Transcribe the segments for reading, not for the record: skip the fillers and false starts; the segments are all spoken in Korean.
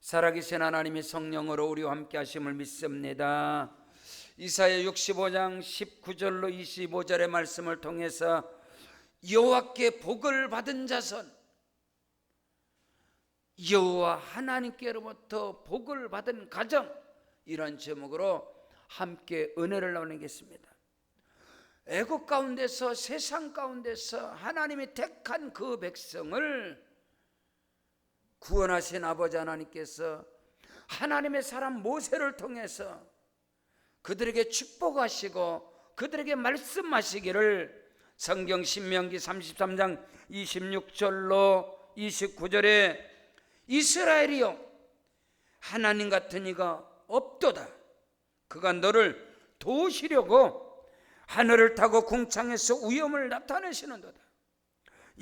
살아계신 하나님의 성령으로 우리와 함께 하심을 믿습니다. 이사야 65장 19절로 25절의 말씀을 통해서 여호와께 복을 받은 자손, 여호와 하나님께로부터 복을 받은 가정, 이런 제목으로 함께 은혜를 나누겠습니다. 애국 가운데서, 세상 가운데서 하나님이 택한 그 백성을 구원하신 아버지 하나님께서 하나님의 사람 모세를 통해서 그들에게 축복하시고 그들에게 말씀하시기를 성경 신명기 33장 26절로 29절에 이스라엘이여, 하나님 같은 이가 없도다. 그가 너를 도우시려고 하늘을 타고 궁창에서 위엄을 나타내시는도다.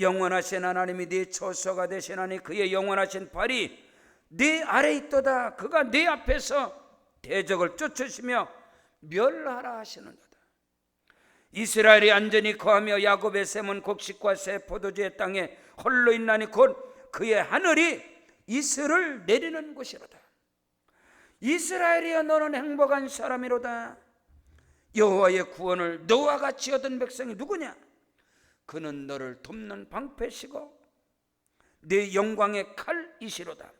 영원하신 하나님이 네 처소가 되시나니 그의 영원하신 발이 네 아래에 있도다. 그가 네 앞에서 대적을 쫓으시며 멸하라 하시는도다. 이스라엘이 안전히 거하며 야곱의 샘은 곡식과 새 포도주의 땅에 홀로 있나니 곧 그의 하늘이 이슬을 내리는 곳이로다. 이스라엘이여, 너는 행복한 사람이로다. 여호와의 구원을 너와 같이 얻은 백성이 누구냐? 그는 너를 돕는 방패시고 네 영광의 칼이시로다.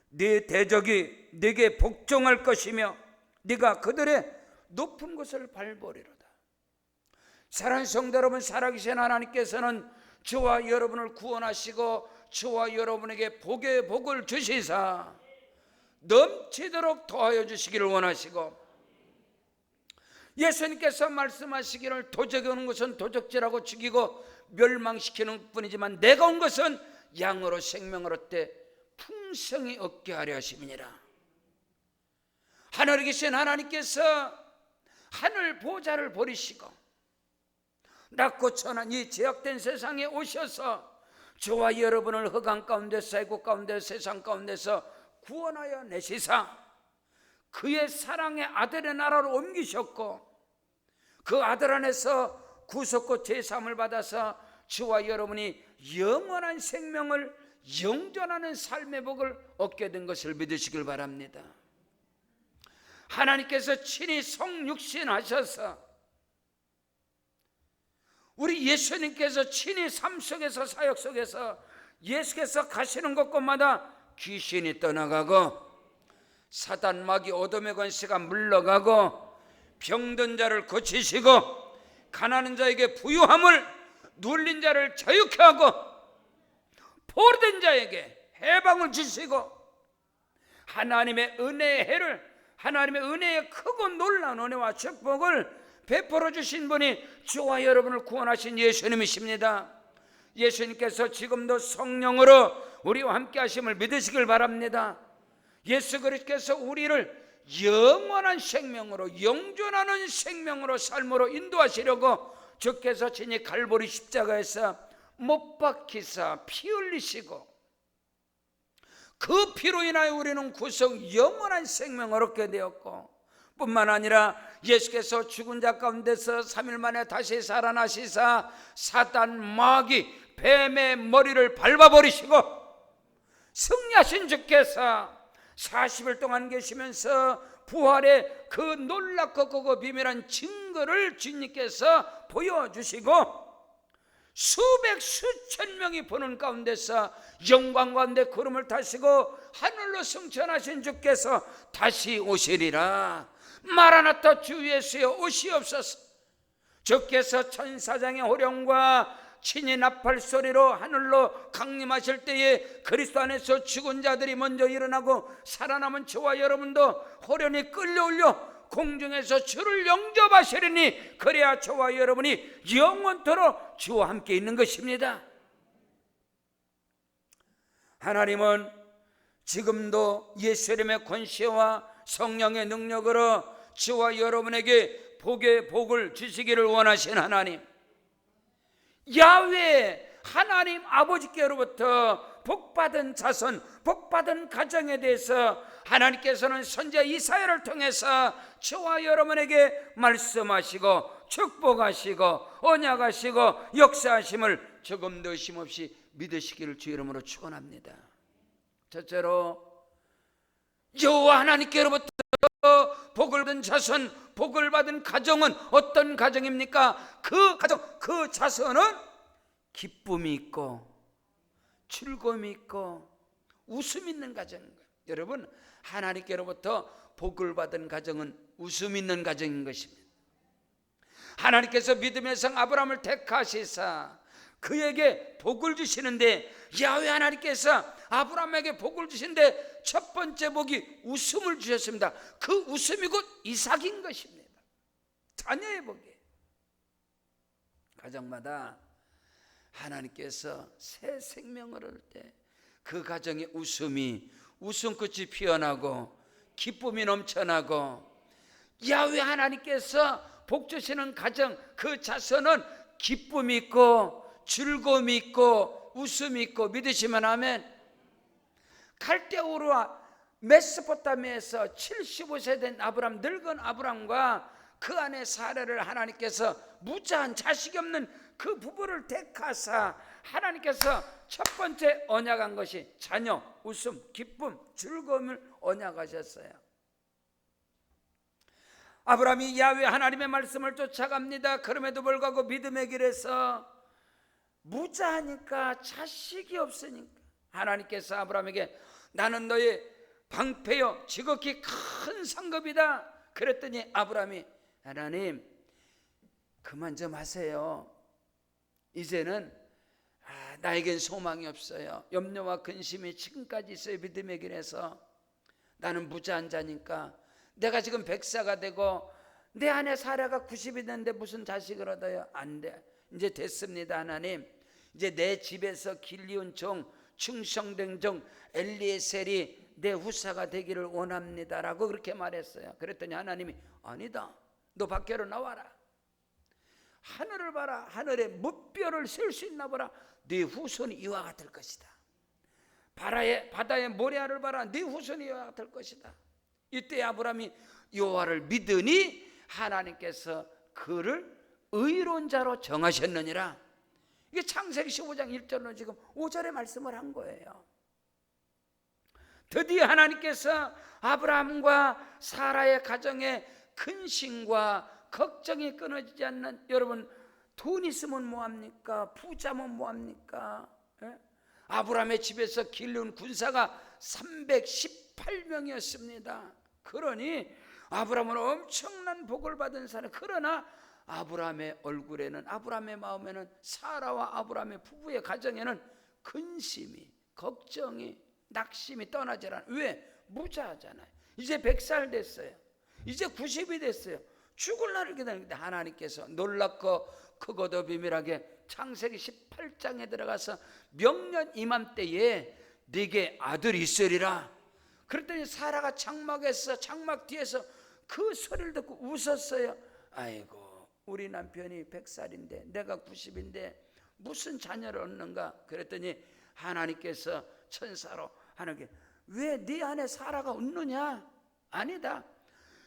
네 대적이 네게 복종할 것이며 네가 그들의 높은 곳을 밟으리로다. 사랑하는 성도 여러분, 살아계신 하나님께서는 저와 여러분을 구원하시고 저와 여러분에게 복의 복을 주시사 넘치도록 도와여 주시기를 원하시고, 예수님께서 말씀하시기를 도적이 오는 것은 도적질하고 죽이고 멸망시키는 뿐이지만 내가 온 것은 양으로 생명을 얻되 풍성히 얻게 하려 하심이니라. 하늘에 계신 하나님께서 하늘 보좌를 버리시고 낮고 천한 이 제약된 세상에 오셔서 저와 여러분을 흑암 가운데서, 애국 가운데서, 세상 가운데서 구원하여 내시사 그의 사랑의 아들의 나라로 옮기셨고 그 아들 안에서 구속과 제사함을 받아서 저와 여러분이 영원한 생명을, 영존하는 삶의 복을 얻게 된 것을 믿으시길 바랍니다. 하나님께서 친히 성육신하셔서 우리 예수님께서 친히 삶 속에서, 사역 속에서 예수께서 가시는 곳곳마다 귀신이 떠나가고 사단 마귀 어둠의 권세가 물러가고 병든 자를 고치시고 가난한 자에게 부유함을, 눌린 자를 자유케 하고 포로된 자에게 해방을 주시고 하나님의 은혜의 해를, 하나님의 은혜의 크고 놀라운 은혜와 축복을 베풀어 주신 분이 저와 여러분을 구원하신 예수님이십니다. 예수님께서 지금도 성령으로 우리와 함께 하심을 믿으시길 바랍니다. 예수 그리스도께서 우리를 영원한 생명으로, 영존하는 생명으로, 삶으로 인도하시려고 주께서 친히 갈보리 십자가에서 못 박히사 피 흘리시고 그 피로 인하여 우리는 구속 영원한 생명을 얻게 되었고, 뿐만 아니라 예수께서 죽은 자 가운데서 3일 만에 다시 살아나시사 사단 마귀 뱀의 머리를 밟아버리시고 승리하신 주께서 40일 동안 계시면서 부활의 그 놀랍고 크고 비밀한 증거를 주님께서 보여주시고 수백 수천 명이 보는 가운데서 영광 가운데 구름을 타시고 하늘로 승천하신 주께서 다시 오시리라. 마라나타 주 예수여 오시옵소서. 주께서 천사장의 호령과 친히 나팔 소리로 하늘로 강림하실 때에 그리스도 안에서 죽은 자들이 먼저 일어나고 살아남은 저와 여러분도 호련히 끌려올려 공중에서 주를 영접하시리니 그래야 저와 여러분이 영원토록 주와 함께 있는 것입니다. 하나님은 지금도 예수님의 권세와 성령의 능력으로 저와 여러분에게 복의 복을 주시기를 원하신 하나님, 야훼 하나님 아버지께로부터 복받은 자손, 복받은 가정에 대해서 하나님께서는 선지자 이사야를 통해서 저와 여러분에게 말씀하시고 축복하시고 언약하시고 역사하심을 조금도 의심 없이 믿으시기를 주 이름으로 축원합니다. 첫째로 여호와 하나님께로부터 복을 받은 자손, 복을 받은 가정은 어떤 가정입니까? 그 가정, 그 자손은 기쁨이 있고 즐거움이 있고 웃음 있는 가정인 거예요. 여러분, 하나님께로부터 복을 받은 가정은 웃음 있는 가정인 것입니다. 하나님께서 믿음의 성 아브라함을 택하시사 그에게 복을 주시는데, 야훼 하나님께서 아브라함에게 복을 주시는데 첫 번째 복이 웃음을 주셨습니다. 그 웃음이 곧 이삭인 것입니다. 자녀의 복이에요. 가정마다 하나님께서 새 생명을 얻을 때 그 가정에 웃음꽃이 피어나고 기쁨이 넘쳐나고, 야훼 하나님께서 복 주시는 가정, 그 자손은 기쁨이 있고 즐거움이 있고 웃음이 있고, 믿으시면 아멘. 갈대우르와 메소포타미아에서 75세 된 아브람, 늙은 아브람과 그 아내 사라를 하나님께서 무자한 자식이 없는 그 부부를 택하사 하나님께서 첫 번째 언약한 것이 자녀, 웃음, 기쁨, 즐거움을 언약하셨어요. 아브라함이 야훼 하나님의 말씀을 쫓아갑니다. 그럼에도 불구하고 믿음의 길에서 무자하니까, 자식이 없으니까 하나님께서 아브라함에게 나는 너의 방패요 지극히 큰 상급이다 그랬더니 아브라함이 하나님 그만 좀 하세요. 이제는 나에겐 소망이 없어요. 염려와 근심이 지금까지 있어요. 믿음의 길에서 나는 무자한 자니까, 내가 지금 100세가 되고 내 아내 사라가 90이 됐는데 무슨 자식을 얻어요? 안 돼. 이제 됐습니다. 하나님, 이제 내 집에서 길리온 종, 충성된 종 엘리에셀이 내 후사가 되기를 원합니다 라고 그렇게 말했어요. 그랬더니 하나님이 아니다, 너 밖으로 나와라. 하늘을 봐라. 하늘에 무뼈를 셀 수 있나 보라. 네 후손이 이와 같을 것이다. 바다의 모래알을 봐라. 네 후손이 이와 같을 것이다. 이때 아브라함이 여호와를 믿으니 하나님께서 그를 의로운 자로 정하셨느니라. 이게 창세기 15장 1절로 지금 5절의 말씀을 한 거예요. 드디어 하나님께서 아브라함과 사라의 가정에 근심과 걱정이 끊어지지 않는, 여러분 돈 있으면 뭐합니까? 부자면 뭐합니까? 아브라함의 집에서 길르는 군사가 318명이었습니다. 그러니 아브라함은 엄청난 복을 받은 사람. 그러나 아브라함의 얼굴에는, 아브라함의 마음에는, 사라와 아브라함의 부부의 가정에는 근심이, 걱정이, 낙심이 떠나질 않아요. 왜? 무자하잖아요. 이제 100살 됐어요. 이제 90이 됐어요. 죽을 날을 기다리는데 하나님께서 놀랍고 크고도 비밀하게 창세기 18장에 들어가서 명년 이맘때에 네게 아들이 있으리라. 그랬더니 사라가 장막에서, 장막 뒤에서 그 소리를 듣고 웃었어요. 아이고, 우리 남편이 100살인데 내가 90인데 무슨 자녀를 얻는가? 그랬더니 하나님께서 천사로 하나님께 왜 네 아내 사라가 웃느냐? 아니다,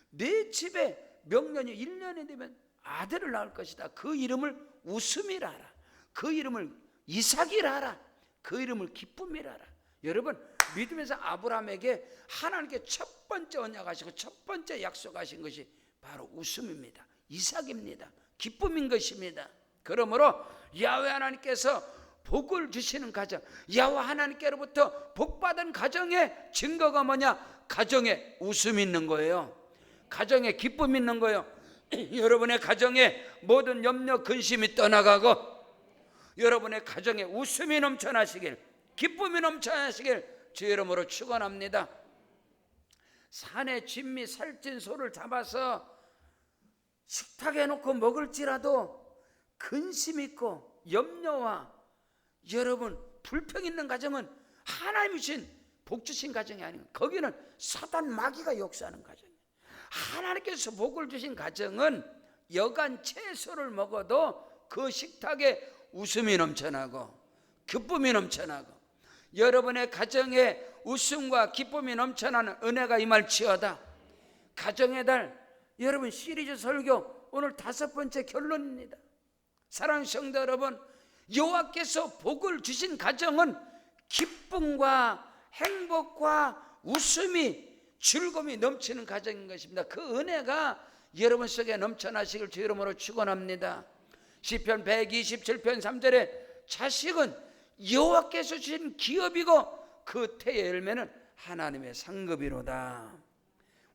네 집에 명년이 1년이 되면 아들을 낳을 것이다. 그 이름을 웃음이라 하라. 그 이름을 이삭이라 하라. 그 이름을 기쁨이라 하라. 여러분, 믿음에서 아브라함에게 하나님께 첫 번째 언약하시고 첫 번째 약속하신 것이 바로 웃음입니다. 이삭입니다. 기쁨인 것입니다. 그러므로 야훼 하나님께서 복을 주시는 가정, 야훼 하나님께로부터 복받은 가정의 증거가 뭐냐? 가정에 웃음이 있는 거예요. 가정에 기쁨이 있는 거예요. 여러분의 가정에 모든 염려 근심이 떠나가고 여러분의 가정에 웃음이 넘쳐나시길, 기쁨이 넘쳐나시길 주 이름으로 축원합니다. 산에 진미 살찐 소를 잡아서 식탁에 놓고 먹을지라도 근심 있고 염려와 여러분 불평 있는 가정은 하나님이 주신 복 주신 가정이 아니고 거기는 사단 마귀가 역사하는 가정이에요. 하나님께서 복을 주신 가정은 여간 채소를 먹어도 그 식탁에 웃음이 넘쳐나고 기쁨이 넘쳐나고, 여러분의 가정에 웃음과 기쁨이 넘쳐나는 은혜가 임할지어다. 가정의 달, 여러분 시리즈 설교 오늘 5번째 결론입니다. 사랑하는 성도 여러분, 여호와께서 복을 주신 가정은 기쁨과 행복과 웃음이 즐거움이 넘치는 가정인 것입니다. 그 은혜가 여러분 속에 넘쳐나시길 주 이름으로 축원합니다. 시편 127편 3절에 자식은 여호와께서 주신 기업이고 그 태의 열매는 하나님의 상급이로다.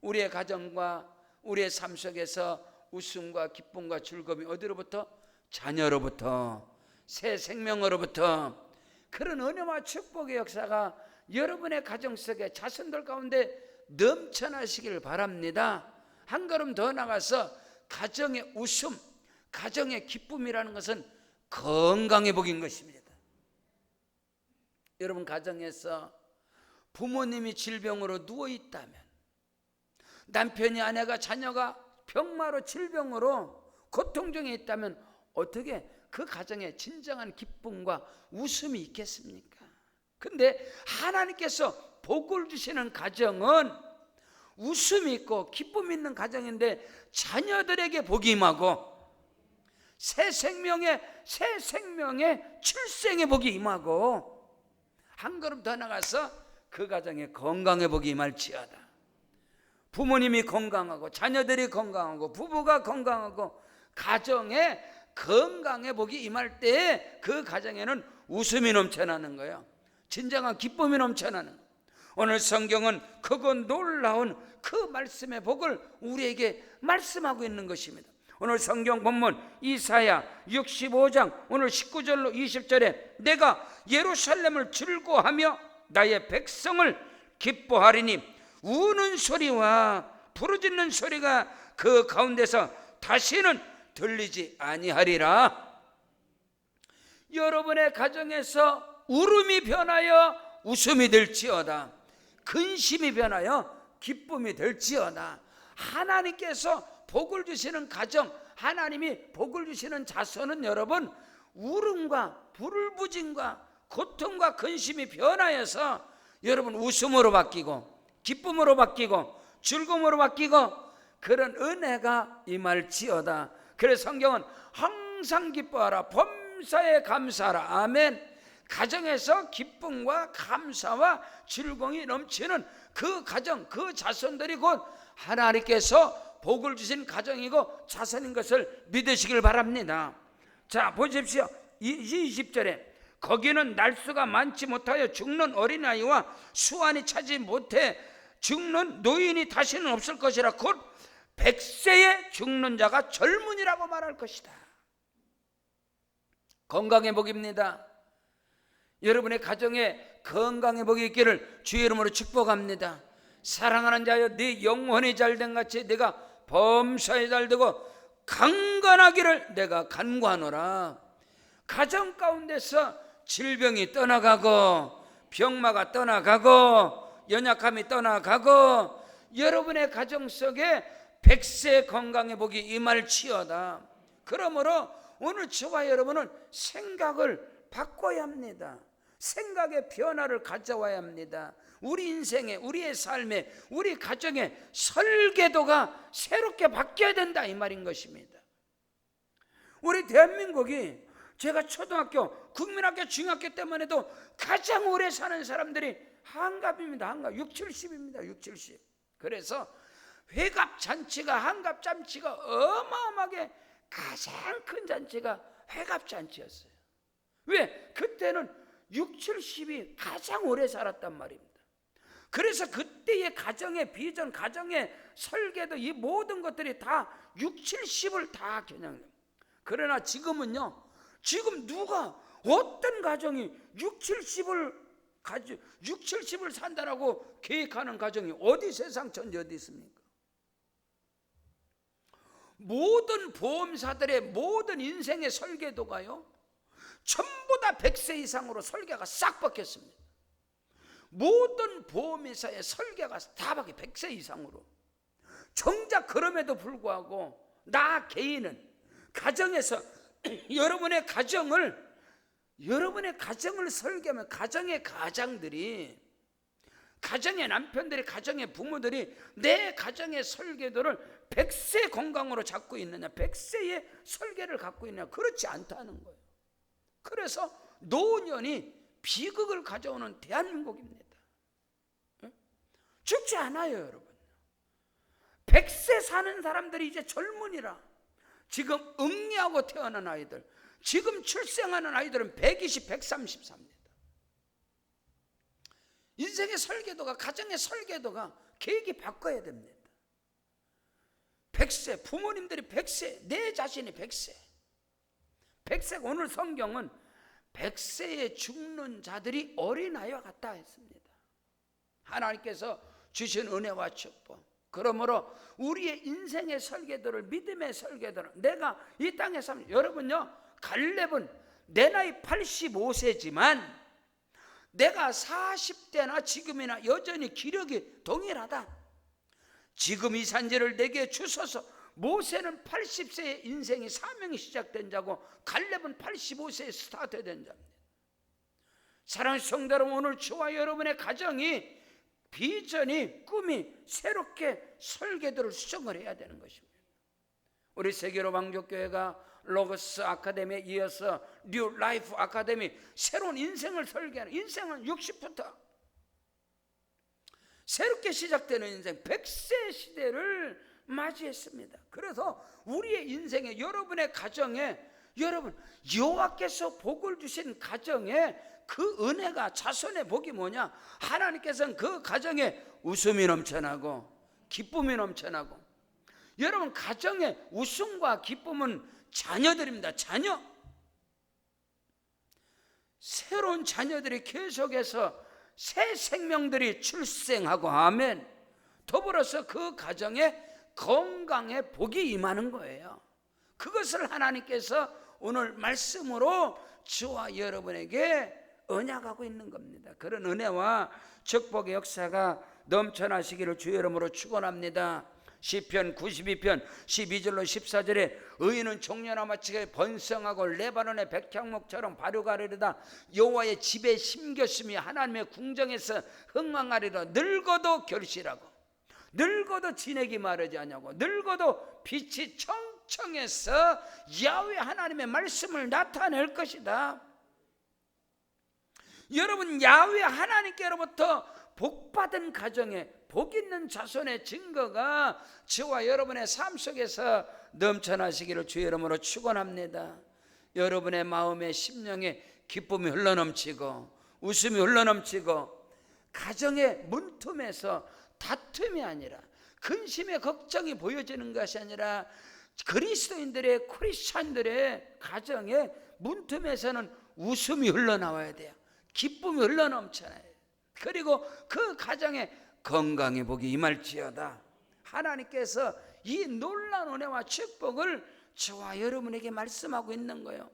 우리의 가정과 우리의 삶 속에서 웃음과 기쁨과 즐거움이 어디로부터? 자녀로부터, 새 생명으로부터. 그런 은혜와 축복의 역사가 여러분의 가정 속에 자손들 가운데 넘쳐나시길 바랍니다. 한 걸음 더 나가서 가정의 웃음, 가정의 기쁨이라는 것은 건강의 복인 것입니다. 여러분 가정에서 부모님이 질병으로 누워있다면, 남편이, 아내가, 자녀가 병마로 질병으로 고통 중에 있다면 어떻게 그 가정에 진정한 기쁨과 웃음이 있겠습니까? 근데 하나님께서 복을 주시는 가정은 웃음이 있고 기쁨이 있는 가정인데 자녀들에게 복이 임하고 새 생명의 출생의 복이 임하고 한 걸음 더 나가서 그 가정에 건강의 복이 임할지어다. 부모님이 건강하고 자녀들이 건강하고 부부가 건강하고 가정에 건강의 복이 임할 때에 그 가정에는 웃음이 넘쳐나는 거예요. 진정한 기쁨이 넘쳐나는 거예요. 오늘 성경은 크고 놀라운 그 말씀의 복을 우리에게 말씀하고 있는 것입니다. 오늘 성경 본문 이사야 65장 오늘 19절로 20절에 내가 예루살렘을 즐거워하며 나의 백성을 기뻐하리니 우는 소리와 부르짖는 소리가 그 가운데서 다시는 들리지 아니하리라. 여러분의 가정에서 울음이 변하여 웃음이 될지어다. 근심이 변하여 기쁨이 될지어다. 하나님께서 복을 주시는 가정, 하나님이 복을 주시는 자손은 여러분 울음과 부르짖음과 고통과 근심이 변하여서 여러분 웃음으로 바뀌고 기쁨으로 바뀌고 즐거움으로 바뀌고 그런 은혜가 임할지어다. 그래서 성경은 항상 기뻐하라 범사에 감사하라. 아멘. 가정에서 기쁨과 감사와 즐거움이 넘치는 그 가정, 그 자손들이 곧 하나님께서 복을 주신 가정이고 자손인 것을 믿으시길 바랍니다. 자 보십시오. 20절에 거기는 날수가 많지 못하여 죽는 어린아이와 수완이 차지 못해 죽는 노인이 다시는 없을 것이라. 곧 100세에 죽는 자가 젊은이라고 말할 것이다. 건강의 복입니다. 여러분의 가정에 건강의 복이 있기를 주의 이름으로 축복합니다. 사랑하는 자여 네 영혼이 잘된 같이 내가 범사에 잘되고 강건하기를 내가 간구하노라. 가정 가운데서 질병이 떠나가고 병마가 떠나가고 연약함이 떠나가고 여러분의 가정 속에 100세 건강의 복이 임할지어다. 그러므로 오늘 저와 여러분은 생각을 바꿔야 합니다. 생각의 변화를 가져와야 합니다. 우리 인생에, 우리의 삶에, 우리 가정에 설계도가 새롭게 바뀌어야 된다 이 말인 것입니다. 우리 대한민국이 제가 초등학교, 국민학교, 중학교 때만 해도 가장 오래 사는 사람들이 한갑입니다. 한갑 6, 70입니다. 6, 70. 그래서 회갑잔치가, 한갑잔치가 어마어마하게 가장 큰 잔치가 회갑잔치였어요. 왜? 그때는 6, 70이 가장 오래 살았단 말입니다. 그래서 그때의 가정의 비전, 가정의 설계도 이 모든 것들이 다 6, 70을 다 겨냥해요. 그러나 지금은요, 지금 누가 어떤 가정이 6, 70을 산다라고 계획하는 가정이 어디 세상 천지 어디 있습니까? 모든 보험사들의 모든 인생의 설계도가요 전부 다 100세 이상으로 설계가 싹 바뀌었습니다. 모든 보험회사의 설계가 다 바뀌어 100세 이상으로. 정작 그럼에도 불구하고 나 개인은 가정에서 여러분의 가정을 설계하면 가정의 가장들이, 가정의 남편들이, 가정의 부모들이 내 가정의 설계도를 100세 건강으로 잡고 있느냐, 100세의 설계를 갖고 있느냐, 그렇지 않다는 거예요. 그래서 노년이 비극을 가져오는 대한민국입니다. 즉 죽지 않아요, 여러분. 100세 사는 사람들이 이제 젊은이라. 지금 응리하고 태어난 아이들, 지금 출생하는 아이들은 120, 130 삽니다. 인생의 설계도가, 가정의 설계도가 계획이 바꿔야 됩니다. 100세, 부모님들이 100세, 내 자신이 100세. 100세가, 오늘 성경은 100세에 죽는 자들이 어린아이와 같다 했습니다. 하나님께서 주신 은혜와 축복. 그러므로 우리의 인생의 설계도를, 믿음의 설계도를, 내가 이 땅에 살면, 여러분요, 갈렙은 내 나이 85세지만 내가 40대나 지금이나 여전히 기력이 동일하다. 지금 이 산지를 내게 주소서. 모세는 80세에 인생이 사명이 시작된 자고 갈렙은 85세에 스타트된 자입니다. 사랑하는 성도 여러분, 오늘 저와 여러분의 가정이, 비전이, 꿈이 새롭게 설계도를 수정을 해야 되는 것입니다. 우리 세계로 왕족교회가 로고스 아카데미에 이어서 뉴 라이프 아카데미, 새로운 인생을 설계하는, 인생은 60부터 새롭게 시작되는 인생, 100세 시대를 맞이했습니다. 그래서 우리의 인생에, 여러분의 가정에, 여러분 여호와께서 복을 주신 가정에 그 은혜가, 자손의 복이 뭐냐? 하나님께서는 그 가정에 웃음이 넘쳐나고 기쁨이 넘쳐나고. 여러분 가정의 웃음과 기쁨은 자녀들입니다. 자녀. 새로운 자녀들이 계속해서 새 생명들이 출생하고, 아멘. 더불어서 그 가정에 건강의 복이 임하는 거예요. 그것을 하나님께서 오늘 말씀으로 저와 여러분에게 언약하고 있는 겁니다. 그런 은혜와 축복의 역사가 넘쳐나시기를 주의 이름으로 축원합니다. 시편 92편 12절로 14절에 의인은 종려나 마치게 번성하고 레바논의 백향목처럼 발효가리로다. 여호와의 집에 심겼으며 하나님의 궁정에서 흥망하리라. 늙어도 결실하고, 늙어도 진액이 마르지 않냐고, 늙어도 빛이 청청해서 야훼 하나님의 말씀을 나타낼 것이다. 여러분, 야훼 하나님께로부터 복받은 가정에, 복 있는 자손의 증거가 저와 여러분의 삶 속에서 넘쳐나시기를 주의 이름으로 축원합니다. 여러분의 마음에, 심령에 기쁨이 흘러넘치고 웃음이 흘러넘치고, 가정의 문틈에서 다툼이 아니라, 근심의 걱정이 보여지는 것이 아니라, 그리스도인들의, 크리스찬들의 가정의 문틈에서는 웃음이 흘러나와야 돼요. 기쁨이 흘러넘쳐나요. 그리고 그 가정에 건강의 복이 임할지어다. 하나님께서 이 놀라운 은혜와 축복을 저와 여러분에게 말씀하고 있는 거예요.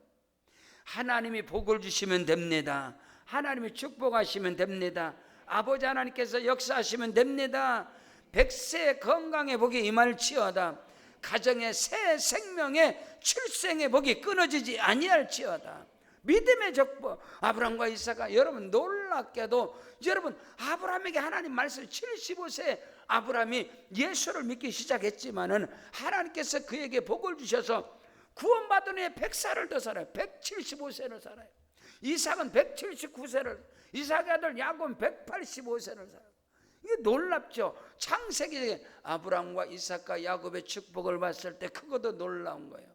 하나님이 복을 주시면 됩니다. 하나님이 축복하시면 됩니다. 아버지 하나님께서 역사하시면 됩니다. 100세 건강의 복이 임할지어다. 가정의 새 생명의 출생의 복이 끊어지지 아니할지어다. 믿음의 족보, 아브라함과 이삭아, 여러분 놀랍게도, 여러분 아브라함에게 하나님 말씀, 75세 아브라함이 예수를 믿기 시작했지만은 하나님께서 그에게 복을 주셔서 구원받은 후에 100살을 더 살아요. 175세를 살아요. 이삭은 179세를, 이삭의 아들 야곱은 185세를 살아요. 이게 놀랍죠. 창세기에 아브라함과 이삭과 야곱의 축복을 봤을 때 그것도 놀라운 거예요.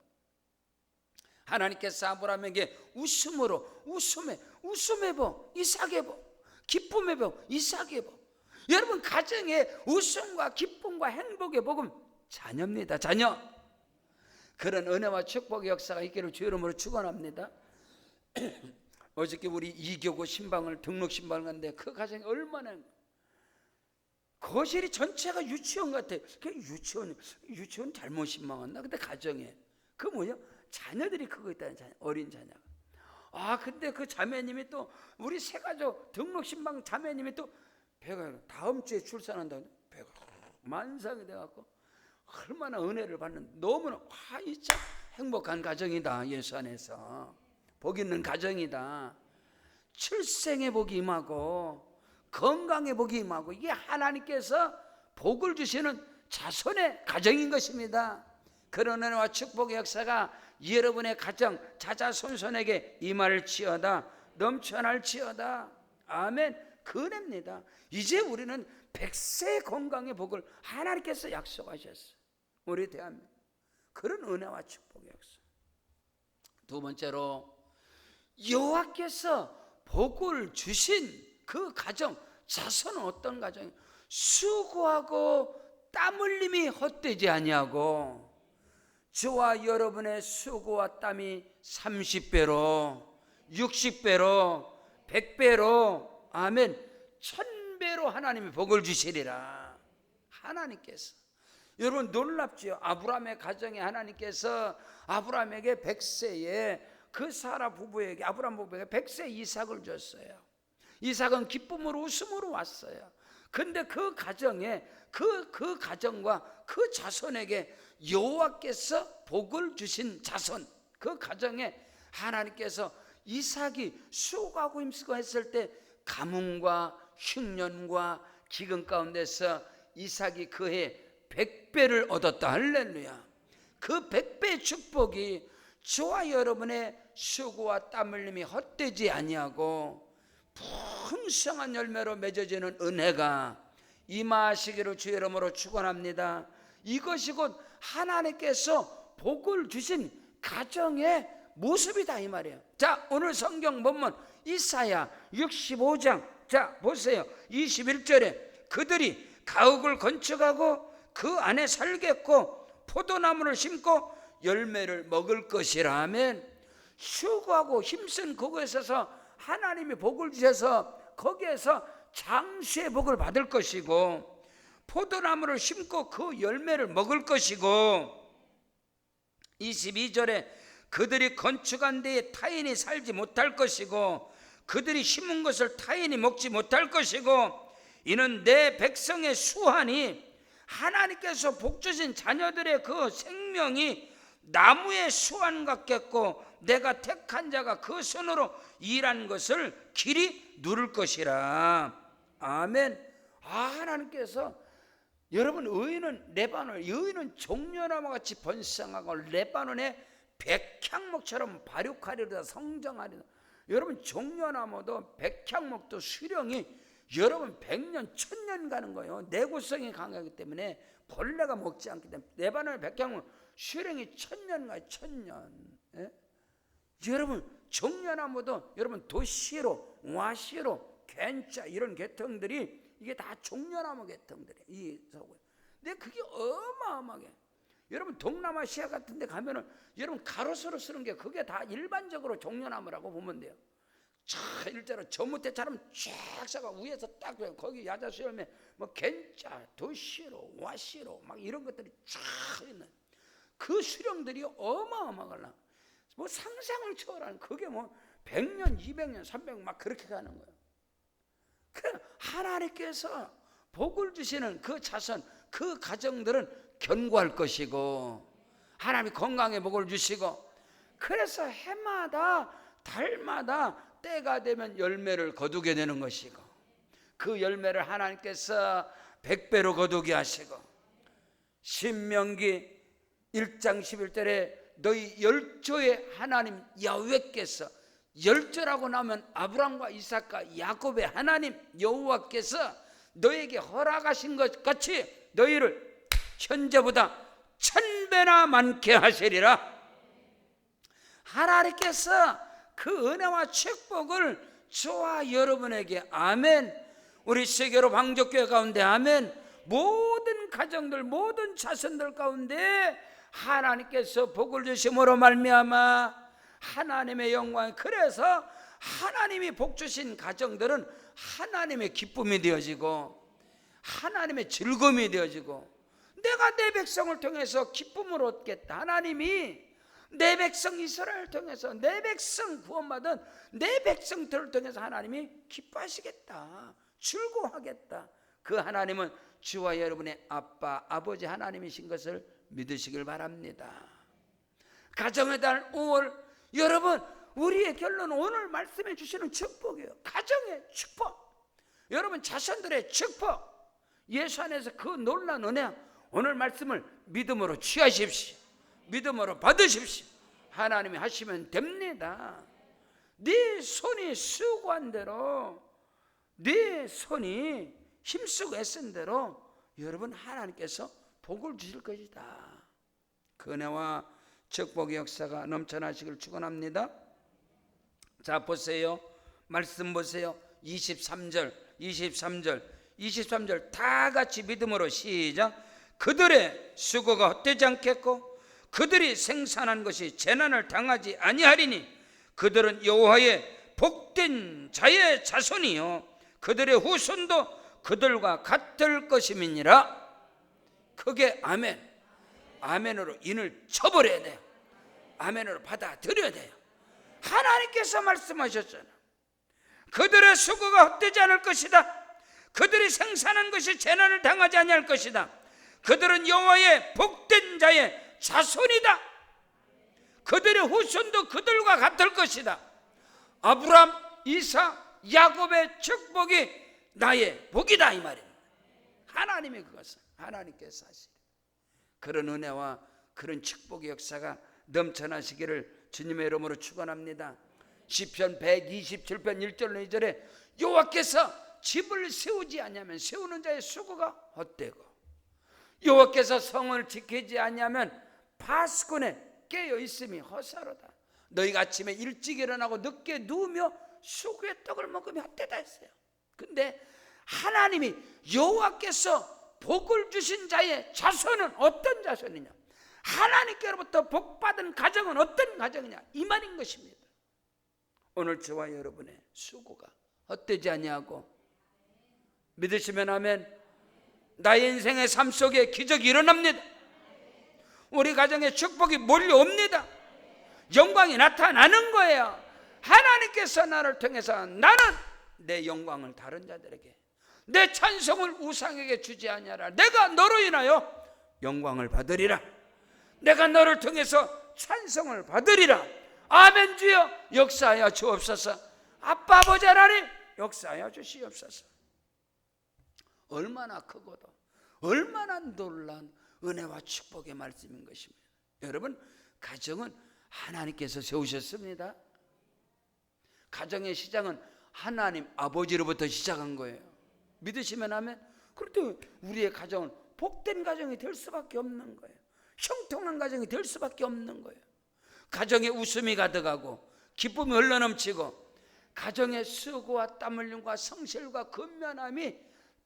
하나님께서 아브라함에게 웃음으로, 웃음의 복, 이삭의 복, 기쁨의 복, 이삭의 복. 여러분 가정에 웃음과 기쁨과 행복의 복은 자녀입니다. 자녀. 그런 은혜와 축복의 역사가 있기를 주의 이름으로 축원합니다. 어저께 우리 이교구 신방을, 등록 신방을 갔는데 그 가정이 얼마나, 거실이 전체가 유치원 같아요. 유치원 잘못 신방했나? 근데 가정에 그 뭐냐? 자녀들이 크고 있다는 자녀, 어린 자녀가. 아, 근데 그 자매님이 또, 우리 세 가족 등록 신방 자매님이 또 배가 다음 주에 출산한다고, 배가 만상이 돼갖고 얼마나 은혜를 받는, 너무나 이 참 행복한 가정이다. 예수 안에서 복 있는 가정이다. 출생의 복이 임하고 건강의 복이 임하고, 이게 하나님께서 복을 주시는 자손의 가정인 것입니다. 그런 은혜와 축복의 역사가 여러분의 가정, 자자손손에게 임할지어다. 넘쳐날지어다. 아멘. 그 은혜입니다. 이제 우리는 백세 건강의 복을 하나님께서 약속하셨어요. 우리 대한민국 그런 은혜와 축복의 역사. 두 번째로 여호와께서 복을 주신 그 가정, 자손은 어떤 가정이 수고하고 땀 흘림이 헛되지 아니하고 저와 여러분의 수고와 땀이 30배로 60배로 100배로 아멘 1000배로 하나님이 복을 주시리라. 하나님께서 여러분 놀랍지요. 아브라함의 가정에 하나님께서 아브라함에게 100세에 그 사라 부부에게 아브라함 부부에게 100세 이삭을 줬어요. 이삭은 기쁨으로 웃음으로 왔어요. 근데 그 가정에 그 가정과 그 자손에게 여호와께서 복을 주신 자손, 그 가정에 하나님께서 이삭이 수고하고 힘쓰고 했을 때 가뭄과 흉년과 기근 가운데서 이삭이 그해 100배를 얻었다. 할렐루야. 그 100배의 축복이 저와 여러분의 수고와 땀 흘림이 헛되지 아니하고 풍성한 열매로 맺어지는 은혜가 임하시기를 주의 이름으로 축원합니다. 이것이 곧 하나님께서 복을 주신 가정의 모습이다 이 말이에요. 자, 오늘 성경 본문 이사야 65장 자 보세요. 21절에 그들이 가옥을 건축하고 그 안에 살겠고 포도나무를 심고 열매를 먹을 것이라. 아멘. 수고하고 힘쓴 그곳에 있어서 하나님이 복을 주셔서 거기에서 장수의 복을 받을 것이고 포도나무를 심고 그 열매를 먹을 것이고 22절에 그들이 건축한 데에 타인이 살지 못할 것이고 그들이 심은 것을 타인이 먹지 못할 것이고 이는 내 백성의 수한이 하나님께서 복 주신 자녀들의 그 생명이 나무의 수한 같겠고 내가 택한 자가 그 손으로 일한 것을 길이 누를 것이라. 아멘. 하나님께서 여러분 의인은 레바논, 의인은 종려나무 같이 번성하고 레바논의 백향목처럼 발육하리로다 성장하리로다. 여러분 종려나무도 백향목도 수령이 여러분 100년 1000년 가는 거예요. 내구성이 강하기 때문에 벌레가 먹지 않기 때문에 레바논의 백향목 수령이 1000년 가요. 1000년. 예? 여러분 종려나무도 여러분 도시로 와시로 괜짜 이런 계통들이 이게 다 종려나무 계통들이에요. 이 서구. 근데 그게 어마어마하게 여러분 동남아시아 같은 데 가면은 여러분 가로수로 쓰는 게 그게 다 일반적으로 종려나무라고 보면 돼요. 일자로 저무대처럼 쫙 써가 위에서 딱 거기 야자수 열매 뭐 괜짜 도시로 와시로 막 이런 것들이 쫙 있는 그 수령들이 어마어마하나 뭐 상상을 초월하는 그게 뭐 100년 200년 300년 막 그렇게 가는 거예요. 그 하나님께서 복을 주시는 그 자손 그 가정들은 견고할 것이고 하나님이 건강에 복을 주시고 그래서 해마다 달마다 때가 되면 열매를 거두게 되는 것이고 그 열매를 하나님께서 100배로 거두게 하시고 신명기 1장 11절에 너희 열조의 하나님 야훼께서 열조라고 나오면 아브람과 이삭과 야곱의 하나님 여호와께서 너에게 허락하신 것 같이 너희를 현재보다 1000배나 많게 하시리라. 하나님께서 그 은혜와 축복을 저와 여러분에게 아멘 우리 세계로 방적교회 가운데 아멘 모든 가정들 모든 자손들 가운데 하나님께서 복을 주심으로 말미암아 하나님의 영광 그래서 하나님이 복 주신 가정들은 하나님의 기쁨이 되어지고 하나님의 즐거움이 되어지고 내가 내 백성을 통해서 기쁨을 얻겠다. 하나님이 내 백성 이스라엘을 통해서 내 백성 구원받은 내 백성들을 통해서 하나님이 기뻐하시겠다. 즐거워하겠다. 그 하나님은 주와 여러분의 아빠 아버지 하나님이신 것을 믿으시길 바랍니다. 가정의 달 5월 여러분 우리의 결론은 오늘 말씀해 주시는 축복이에요. 가정의 축복 여러분 자손들의 축복 예수 안에서 그 놀라운 은혜 오늘 말씀을 믿음으로 취하십시오. 믿음으로 받으십시오. 하나님이 하시면 됩니다. 네 손이 수고한 대로 네 손이 힘쓰고 애쓴 대로 여러분 하나님께서 복을 주실 것이다. 그 은혜와 축복의 역사가 넘쳐나시길 축원합니다. 자, 보세요. 말씀 보세요. 23절 다 같이 믿음으로 시작. 그들의 수고가 헛되지 않겠고 그들이 생산한 것이 재난을 당하지 아니하리니 그들은 여호와의 복된 자의 자손이요 그들의 후손도 그들과 같을 것임이니라. 그게 아멘. 아멘으로 인을 쳐버려야 돼요. 아멘으로 받아들여야 돼요. 하나님께서 말씀하셨잖아요. 그들의 수고가 헛되지 않을 것이다. 그들이 생산한 것이 재난을 당하지 아니할 것이다. 그들은 여호와의 복된 자의 자손이다. 그들의 후손도 그들과 같을 것이다. 아브라함, 이삭, 야곱의 축복이 나의 복이다 이 말입니다. 하나님이 그것을 하나님께서 하시리. 그런 은혜와 그런 축복의 역사가 넘쳐나시기를 주님의 이름으로 축원합니다. 시편 127편 1절 2절에 여호와께서 집을 세우지 아니하면 세우는 자의 수고가 헛되고 여호와께서 성을 지키지 아니하면 파수꾼에 깨어 있음이 헛사로다. 너희가 아침에 일찍 일어나고 늦게 누우며 수고의 떡을 먹으며 헛되다 했어요. 근데 하나님이 여호와께서 복을 주신 자의 자손은 어떤 자손이냐, 하나님께로부터 복받은 가정은 어떤 가정이냐, 이 말인 것입니다. 오늘 저와 여러분의 수고가 헛되지 아니하고 믿으시면 아멘. 나의 인생의 삶 속에 기적이 일어납니다. 우리 가정에 축복이 몰려옵니다. 영광이 나타나는 거예요. 하나님께서 나를 통해서 나는 내 영광을 다른 자들에게, 내 찬송을 우상에게 주지 아니하라. 내가 너로 인하여 영광을 받으리라. 내가 너를 통해서 찬송을 받으리라. 아멘. 주여 역사하여 주옵소서. 아빠 아버지 하나님 역사하여 주시옵소서. 얼마나 크고도 얼마나 놀라운 은혜와 축복의 말씀인 것입니다. 여러분, 가정은 하나님께서 세우셨습니다. 가정의 시작은 하나님 아버지로부터 시작한 거예요. 믿으시면 아멘. 그런데 우리의 가정은 복된 가정이 될 수밖에 없는 거예요. 형통한 가정이 될 수밖에 없는 거예요. 가정에 웃음이 가득하고 기쁨이 흘러넘치고 가정의 수고와 땀 흘림과 성실과 근면함이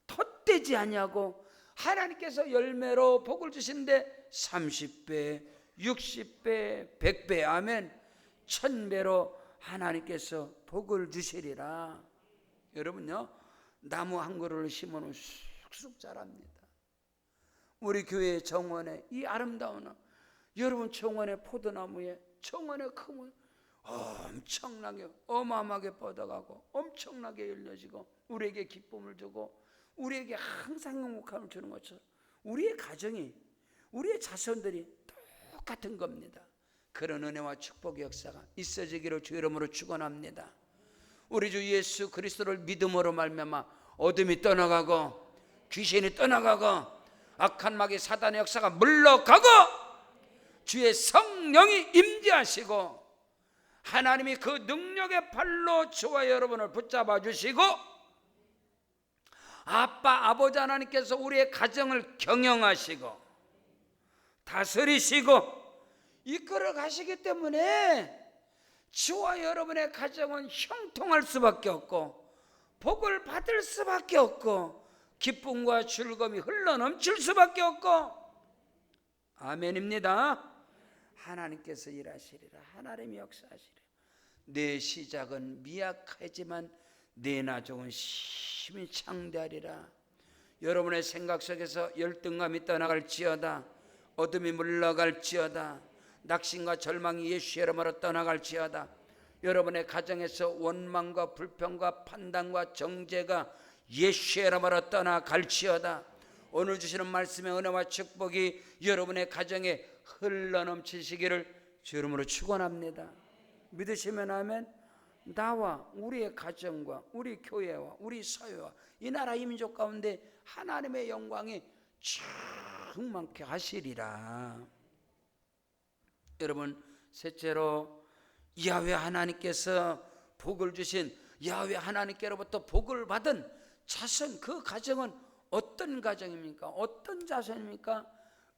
덧되지 아니하고 하나님께서 열매로 복을 주신데 30배, 60배, 100배, 아멘, 1000배로 하나님께서 복을 주시리라. 여러분요, 나무 한 그루를 심어놓으면 쑥쑥 자랍니다. 우리 교회 정원에 이 아름다운, 여러분 정원의 포도나무에 정원의 크면 엄청나게 어마어마하게 뻗어가고 엄청나게 열려지고 우리에게 기쁨을 주고 우리에게 항상 행복함을 주는 것처럼 우리의 가정이, 우리의 자손들이 똑같은 겁니다. 그런 은혜와 축복의 역사가 있어지기를 주 이름으로 축원합니다. 우리 주 예수 그리스도를 믿음으로 말미암아 어둠이 떠나가고 귀신이 떠나가고 악한 마귀 사단의 역사가 물러가고 주의 성령이 임재하시고 하나님이 그 능력의 팔로 저와 여러분을 붙잡아 주시고 아빠 아버지 하나님께서 우리의 가정을 경영하시고 다스리시고 이끌어 가시기 때문에 저와 여러분의 가정은 형통할 수밖에 없고 복을 받을 수밖에 없고 기쁨과 즐거움이 흘러넘칠 수밖에 없고 아멘입니다. 하나님께서 일하시리라. 하나님이 역사하시리라. 내 시작은 미약하지만 내 나중은 심히 창대하리라. 여러분의 생각 속에서 열등감이 떠나갈지어다. 어둠이 물러갈지어다. 낙심과 절망이 예수의 이름으로 떠나갈지어다. 여러분의 가정에서 원망과 불평과 판단과 정죄가 예수의 이름으로 떠나갈지어다. 오늘 주시는 말씀의 은혜와 축복이 여러분의 가정에 흘러넘치시기를 주 이름으로 축원합니다. 믿으시면 아멘. 나와 우리의 가정과 우리 교회와 우리 사회와 이 나라 이 민족 가운데 하나님의 영광이 충만케 하시리라. 여러분, 셋째로 야훼 하나님께서 복을 주신, 야훼 하나님께로부터 복을 받은 자손, 그 가정은 어떤 가정입니까? 어떤 자손입니까?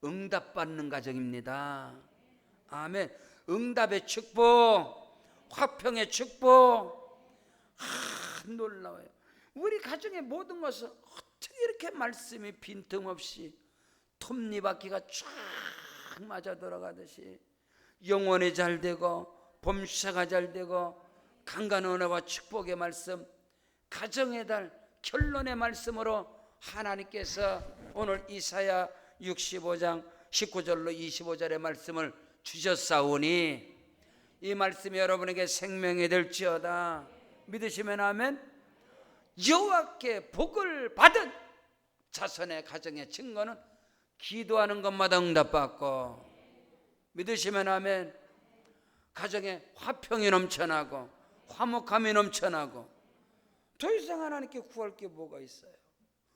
응답받는 가정입니다. 아멘. 응답의 축복, 화평의 축복. 놀라워요. 우리 가정의 모든 것을 어떻게 이렇게 말씀이 빈틈없이 톱니바퀴가 쫙 맞아 들어가듯이 영혼이 잘 되고 범사가 잘 되고 강간 은혜와 축복의 말씀, 가정의 달, 결론의 말씀으로 하나님께서 오늘 이사야 65장 19절로 25절의 말씀을 주셨사오니 이 말씀이 여러분에게 생명이 될지어다. 믿으시면 아멘. 여호와께 복을 받은 자손의 가정의 증거는 기도하는 것마다 응답받고, 믿으시면 아멘. 가정에 화평이 넘쳐나고 화목함이 넘쳐나고, 더 이상 하나님께 구할 게 뭐가 있어요?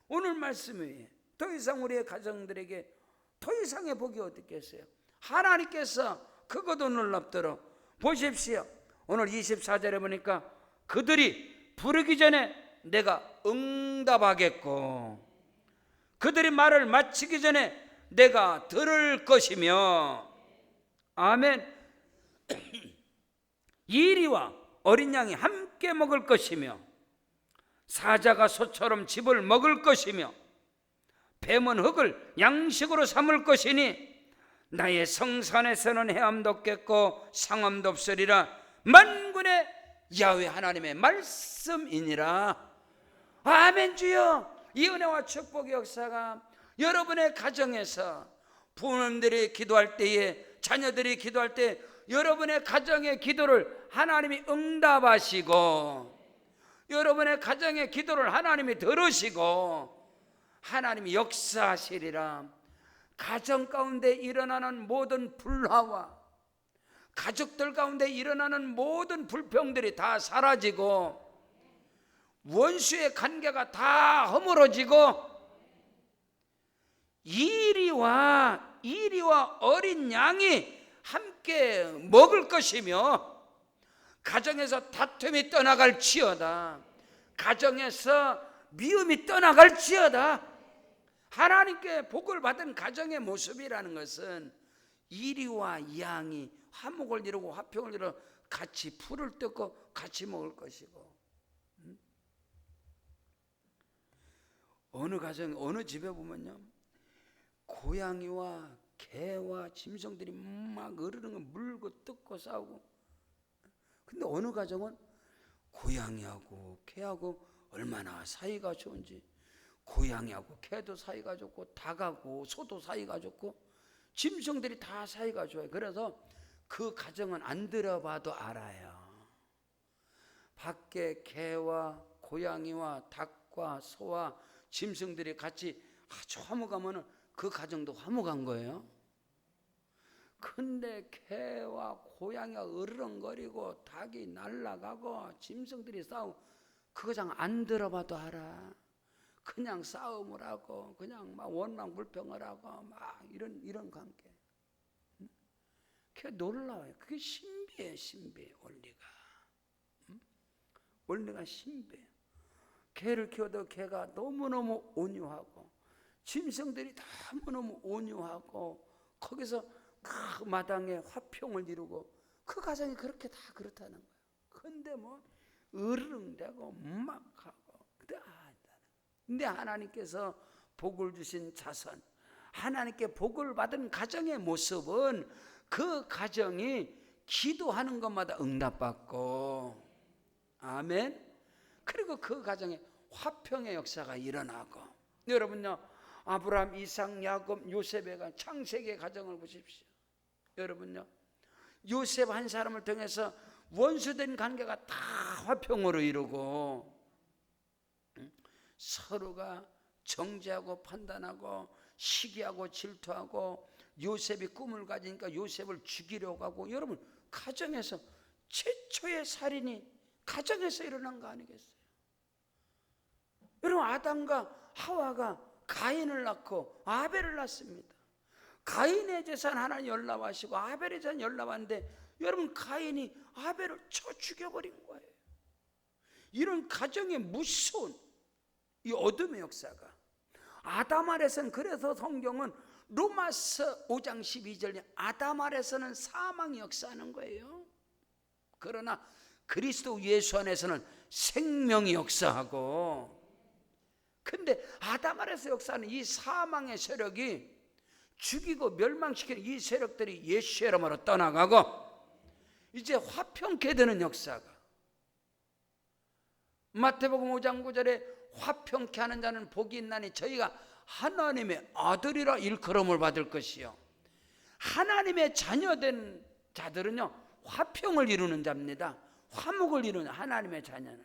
오늘 말씀이 더 이상 우리의 가정들에게 더 이상의 복이 어디 있겠어요? 하나님께서 그것도 놀랍도록 보십시오. 오늘 24절에 보니까 그들이 부르기 전에 내가 응답하겠고 그들이 말을 마치기 전에 내가 들을 것이며, 아멘. 이리와 어린 양이 함께 먹을 것이며 사자가 소처럼 집을 먹을 것이며 뱀은 흙을 양식으로 삼을 것이니 나의 성산에서는 해함도 없겠고 상함도 없으리라. 만군의 야훼 하나님의 말씀이니라. 아멘. 주여, 이 은혜와 축복의 역사가 여러분의 가정에서, 부모님들이 기도할 때에, 자녀들이 기도할 때 여러분의 가정의 기도를 하나님이 응답하시고 여러분의 가정의 기도를 하나님이 들으시고 하나님이 역사하시리라. 가정 가운데 일어나는 모든 불화와 가족들 가운데 일어나는 모든 불평들이 다 사라지고 원수의 관계가 다 허물어지고 이리와 어린 양이 함께 먹을 것이며 가정에서 다툼이 떠나갈지어다. 가정에서 미움이 떠나갈지어다. 하나님께 복을 받은 가정의 모습이라는 것은 이리와 양이 화목을 이루고 화평을 이루어 같이 풀을 뜯고 같이 먹을 것이고, 어느 가정, 어느 집에 보면요, 고양이와 개와 짐승들이 막 으르는 거 물고 뜯고 싸우고, 근데 어느 가정은 고양이하고 개하고 얼마나 사이가 좋은지, 고양이하고 개도 사이가 좋고 닭하고 소도 사이가 좋고 짐승들이 다 사이가 좋아요. 그래서 그 가정은 안 들어봐도 알아요. 밖에 개와 고양이와 닭과 소와 짐승들이 같이 아주 화목하면 그 가정도 화목한 거예요. 근데 개와 고양이가 으르렁거리고 닭이 날아가고 짐승들이 싸우고 그 가정 안 들어봐도 알아. 그냥 싸움을 하고 그냥 막 원망 불평을 하고 막 이런 관계. 그게 놀라워요. 그게 신비해. 원리가. 원리가 신비해. 개를 키워도 개가 너무너무 온유하고 짐승들이 너무너무 온유하고 거기서 그 마당에 화평을 이루고 그 가정이 그렇게 다 그렇다는 거예요. 근데 뭐 으르렁대고 막 하고 근데 하나님께서 복을 주신 자손, 하나님께 복을 받은 가정의 모습은 그 가정이 기도하는 것마다 응답받고, 아멘. 그리고 그 가정에 화평의 역사가 일어나고, 여러분요, 아브라함, 이삭, 야곱, 요셉의 창세기의 가정을 보십시오. 여러분요, 요셉 한 사람을 통해서 원수된 관계가 다 화평으로 이루고 서로가 정죄하고 판단하고 시기하고 질투하고 요셉이 꿈을 가지니까 요셉을 죽이려고 하고, 여러분 가정에서 최초의 살인이 가정에서 일어난 거 아니겠어요? 여러분 아담과 하와가 가인을 낳고 아벨을 낳습니다. 가인의 재산 하나님 연락하시고 아벨의 재산 연락하는데 여러분 가인이 아벨을 쳐 죽여버린 거예요. 이런 가정의 무서운 이 어둠의 역사가. 아담 아래서는, 그래서 성경은 로마서 5장 12절에 아담 아래서는 사망이 역사하는 거예요. 그러나 그리스도 예수 안에서는 생명이 역사하고, 근데 아담 아래서 역사하는 이 사망의 세력이, 죽이고 멸망시키는 이 세력들이 예수의 이름으로 떠나가고 이제 화평케 되는 역사가, 마태복음 5장 9절에 화평케 하는 자는 복이 있나니 저희가 하나님의 아들이라 일컬음을 받을 것이요. 하나님의 자녀된 자들은요, 화평을 이루는 자입니다. 화목을 이루는 하나님의 자녀는,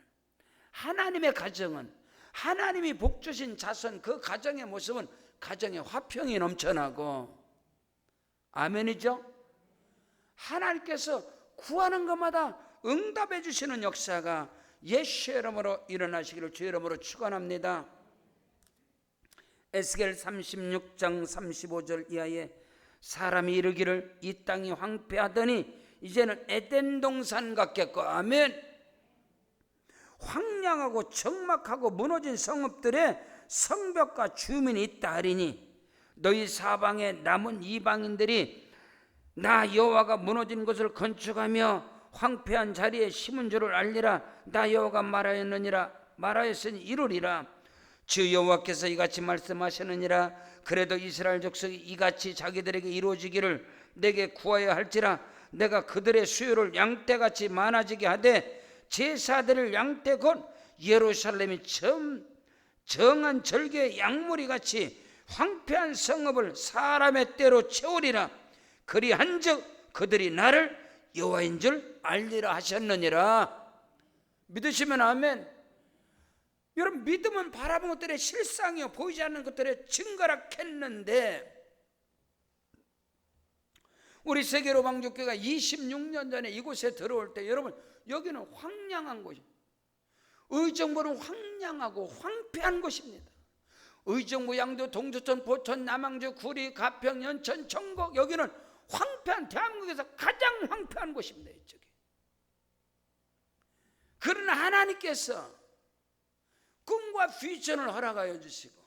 하나님의 가정은, 하나님이 복 주신 자손, 그 가정의 모습은 가정에 화평이 넘쳐나고, 아멘이죠? 하나님께서 구하는 것마다 응답해 주시는 역사가 예수의 이름으로 일어나시기를 주의 이름으로 축원합니다. 에스겔 36장 35절 이하에 사람이 이르기를 이 땅이 황폐하더니 이제는 에덴 동산 같겠고, 아멘. 황량하고 적막하고 무너진 성읍들에 성벽과 주민이 있다 하리니 너희 사방에 남은 이방인들이 나 여호와가 무너진 곳을 건축하며 황폐한 자리에 심은 줄을 알리라. 나 여호와가 말하였으니 이루리라. 주 여호와께서 이같이 말씀하시느니라. 그래도 이스라엘 족속이 이같이 자기들에게 이루어지기를 내게 구하여 할지라. 내가 그들의 수요를 양떼같이 많아지게 하되 제사들을 양떼 곧 예루살렘이 정한 절개의 양무리같이 황폐한 성읍을 사람의 떼로 채우리라. 그리한즉 그들이 나를 여호와인 줄 알리라 하셨느니라. 믿으시면 아멘. 여러분, 믿음은 바라본 것들의 실상이요 보이지 않는 것들의 증거라 했는데, 우리 세계로 방주교회가 26년 전에 이곳에 들어올 때 여러분, 여기는 황량한 곳이에요. 의정부는 황량하고 황폐한 곳입니다. 의정부, 양주, 동두천, 보천, 남양주, 구리, 가평, 연천, 전곡, 여기는 황폐한, 대한민국에서 가장 황폐한 곳입니다. 이쪽이. 그러나 하나님께서 꿈과 비전을 허락하여 주시고,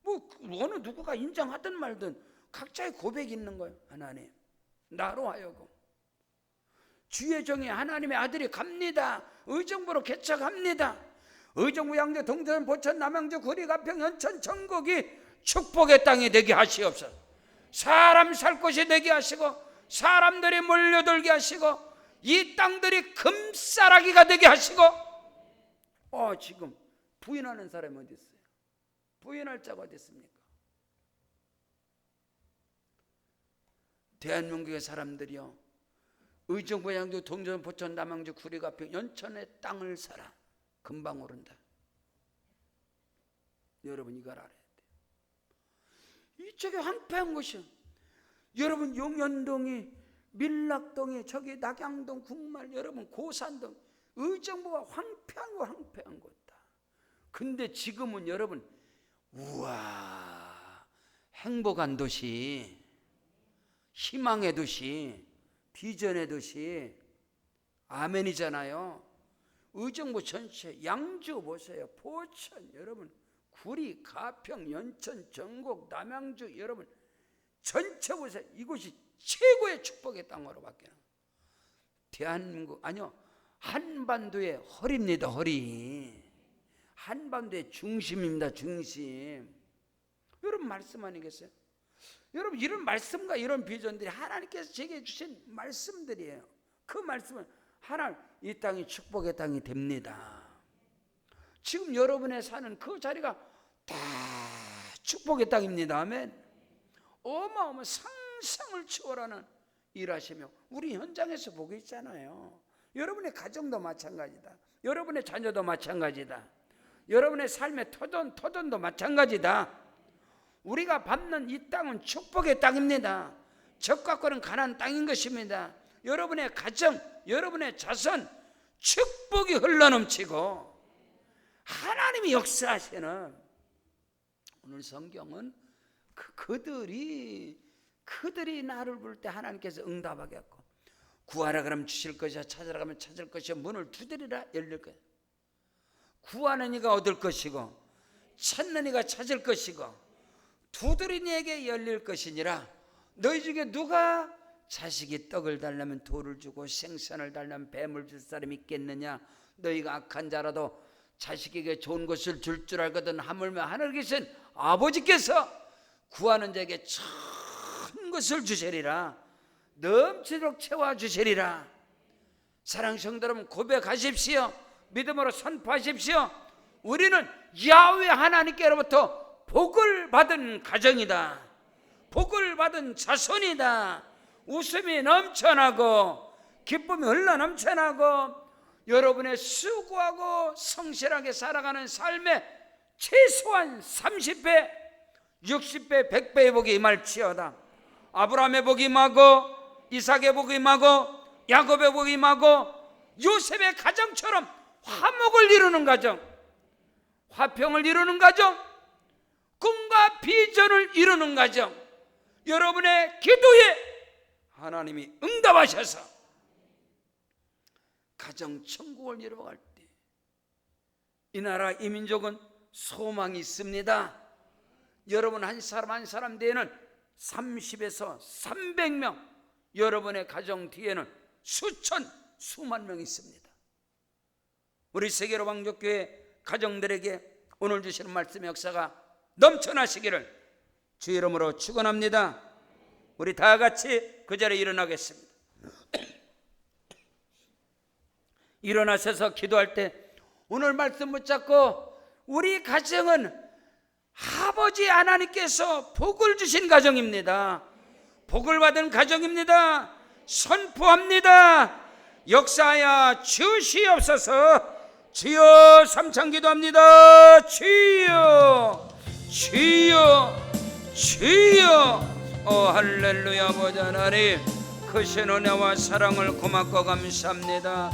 뭐 어느 누구가 인정하든 말든 각자의 고백이 있는 거예요. 하나님, 나로 하여금 주의 종이 하나님의 아들이 갑니다. 의정부로 개척합니다. 의정부, 양주, 동천, 보천, 남양주, 구리, 가평, 연천, 전곡이 축복의 땅이 되게 하시옵소서. 사람 살 곳이 되게 하시고, 사람들이 몰려들게 하시고, 이 땅들이 금싸라기가 되게 하시고. 지금 부인하는 사람이 어디 있어요? 부인할 자가 어디 있습니까? 대한민국의 사람들이요, 의정부, 양주, 동천, 보천, 남양주, 구리, 가평, 연천의 땅을 사라. 금방 오른다. 여러분, 이걸 알아야 돼요. 이쪽에 황폐한 곳이요. 여러분, 용현동이, 밀락동이, 저기 낙양동, 국말, 여러분 고산동, 의정부가 황폐한 곳다. 근데 지금은 여러분, 우와, 행복한 도시, 희망의 도시, 비전의 도시, 아멘이잖아요. 의정부 전체, 양주 보세요, 보천, 여러분 구리, 가평, 연천, 전곡, 남양주, 여러분 전체 보세요. 이곳이 최고의 축복의 땅으로 바뀌는, 대한민국, 아니요, 한반도의 허리입니다. 허리, 한반도의 중심입니다. 중심. 여러분, 말씀 아니겠어요? 여러분, 이런 말씀과 이런 비전들이 하나님께서 제게 주신 말씀들이에요. 그 말씀은 하나님, 이 땅이 축복의 땅이 됩니다. 지금 여러분의 사는 그 자리가 다 축복의 땅입니다. 아멘. 어마어마한 상상을 초월하는 일하시며, 우리 현장에서 보고 있잖아요. 여러분의 가정도 마찬가지다. 여러분의 자녀도 마찬가지다. 여러분의 삶의 터전도 마찬가지다. 우리가 밟는 이 땅은 축복의 땅입니다. 적과권은 가난한 땅인 것입니다. 여러분의 가정, 여러분의 자손, 축복이 흘러넘치고 하나님이 역사하시는, 오늘 성경은 그들이 나를 부를 때 하나님께서 응답하겠고, 구하라 그러면 주실 것이야, 찾으라 그러면 찾을 것이야, 문을 두드리라 열릴 것이야. 구하는 이가 얻을 것이고 찾는 이가 찾을 것이고 두드린 이에게 열릴 것이니라. 너희 중에 누가 자식이 떡을 달라면 돌을 주고 생선을 달라면 뱀을 줄 사람이 있겠느냐? 너희가 악한 자라도 자식에게 좋은 것을 줄 줄 알거든 하물며 하늘에 계신 아버지께서 구하는 자에게 큰 것을 주시리라. 넘치도록 채워주시리라. 사랑하는 성도 여러분, 고백하십시오. 믿음으로 선포하십시오. 우리는 야훼 하나님께로부터 복을 받은 가정이다. 복을 받은 자손이다. 웃음이 넘쳐나고 기쁨이 흘러넘쳐나고 여러분의 수고하고 성실하게 살아가는 삶에 최소한 30배, 60배, 100배의 복이 임할지어다. 아브라함의 복이 임하고 이삭의 복이 임하고 야곱의 복이 임하고 요셉의 가정처럼 화목을 이루는 가정, 화평을 이루는 가정, 꿈과 비전을 이루는 가정, 여러분의 기도에 하나님이 응답하셔서 가정 천국을 이루어갈 때 이 나라 이 민족은 소망이 있습니다. 여러분 한 사람 한 사람 뒤에는 30에서 300명, 여러분의 가정 뒤에는 수천 수만 명이 있습니다. 우리 세계로 왕족교회 가정들에게 오늘 주시는 말씀의 역사가 넘쳐나시기를 주 이름으로 축원합니다. 우리 다 같이 그 자리에 일어나겠습니다. 일어나셔서 기도할 때 오늘 말씀 붙잡고 우리 가정은 아버지 하나님께서 복을 주신 가정입니다. 복을 받은 가정입니다. 선포합니다. 역사하여 주시옵소서. 주여 삼창 기도합니다. 주여 주여 주여. 할렐루야. 아버지 하나님, 크신 은혜와 사랑을 고맙고 감사합니다.